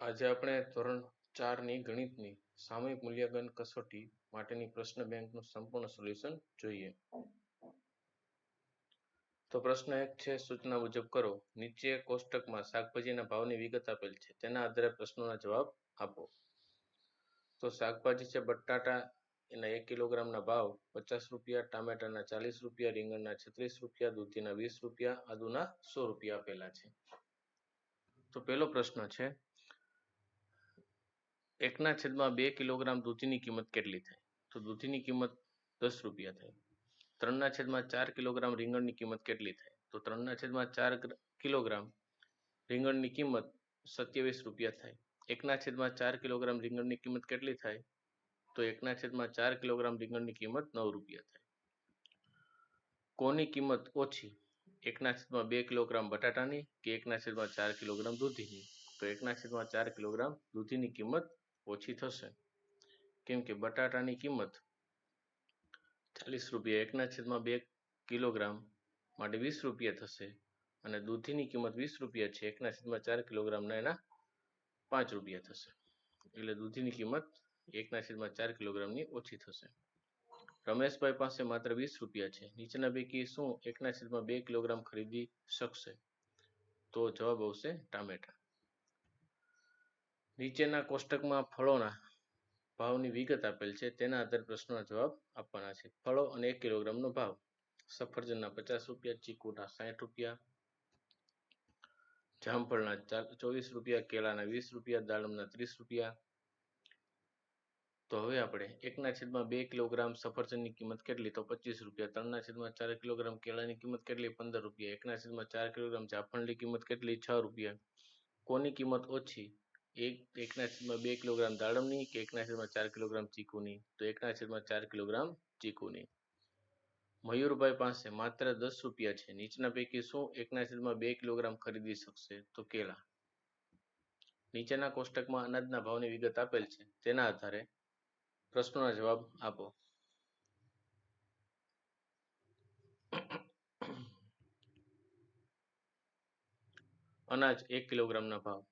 આજે આપણે ધોરણ 4ની ગણિતની સામયિક મૂલ્યાંકન કસોટી માટેની પ્રશ્ન બેંકનું સંપૂર્ણ સોલ્યુશન જોઈએ. તો પ્રશ્ન 1 છે, સૂચના મુજબ કરો. નીચે કોષ્ટકમાં શાકભાજીના ભાવની વિગત આપેલ છે, તેના આધારે પ્રશ્નોના જવાબ આપો. તો શાકભાજી છે બટાટા, એના 1 કિલોગ્રામના ભાવ 50 રૂપિયા, ટામેટાના 40 રૂપિયા, રીંગણના 36 રૂપિયા, દૂધીના 20 રૂપિયા, આદુના 100 રૂપિયા આપેલા છે. તો પહેલો પ્રશ્ન છે, 1/2 કિલોગ્રામ દૂધીની કિંમત કેટલી થાય? તો દૂધીની કિંમત 10 રૂપિયા થાય. 3/4 કિલોગ્રામ રીંગણની કિંમત કેટલી થાય? તો 3/4 કિલોગ્રામ રીંગણની કિંમત 27 રૂપિયા થાય. 1/4 કિલોગ્રામ રીંગણની કિંમત કેટલી થાય? તો 1/4 કિલોગ્રામ રીંગણની કિંમત 9 રૂપિયા થાય. કોની કિંમત ઓછી? 1/2 કિલોગ્રામ બટાટાની કે 1/4 કિલોગ્રામ દૂધીની? તો 1/4 કિલોગ્રામ દૂધીની કિંમત ઓછી થશે, કેમ કે બટાટાની કિંમત 40 રૂપિયા 1/2 કિલોગ્રામ માટે 20 રૂપિયા થશે, અને દૂધીની કિંમત 20 રૂપિયા છે, 1/4 કિલોગ્રામના એના 5 રૂપિયા થશે. એટલે દૂધીની કિંમત 1/4 કિલોગ્રામની ઓછી થશે. રમેશભાઈ પાસે માત્ર 20 રૂપિયા છે. નીચેના પૈકી શું 1/2 કિલોગ્રામ ખરીદી શકશે? તો જવાબ આવશે ટામેટા. નીચેના કોષ્ટકમાં ફળોના ભાવની વિગત આપેલ છે, તેના આધારે પ્રશ્નોના જવાબ આપવાના છે. ફળો અને 1 કિલોગ્રામનો ભાવ. સફરજનના 50 રૂપિયા, ચીકુના 60 રૂપિયા, જામફળના 24 રૂપિયા, કેળાના 20 રૂપિયા, દાડમના 30 રૂપિયા. તો હવે આપણે 1/2 કિલોગ્રામ સફરજનની કિંમત કેટલી? તો 25 રૂપિયા. 3/4 કિલોગ્રામ કેળાની કિંમત કેટલી? 15 રૂપિયા. 1/4 કિલોગ્રામ જામફળની કિંમત કેટલી? 6 રૂપિયા. કોની કિંમત ઓછી? 1/2 કિલોગ્રામ દાડમની કે 1/4 કિલોગ્રામ ચીકુની? તો 1/4 કિલોગ્રામ ચીકુની. મયુરભાઈ પાસે માત્ર 10 રૂપિયા છે. નીચેના પૈકી શું 1/2 કિલોગ્રામ ખરીદી શકશે? તો કેળા. નીચેના કોષ્ટકમાં અનાજના ભાવની વિગત આપેલ છે, તેના આધારે પ્રશ્નોના જવાબ આપો. અનાજ 1 કિલોગ્રામના ભાવ.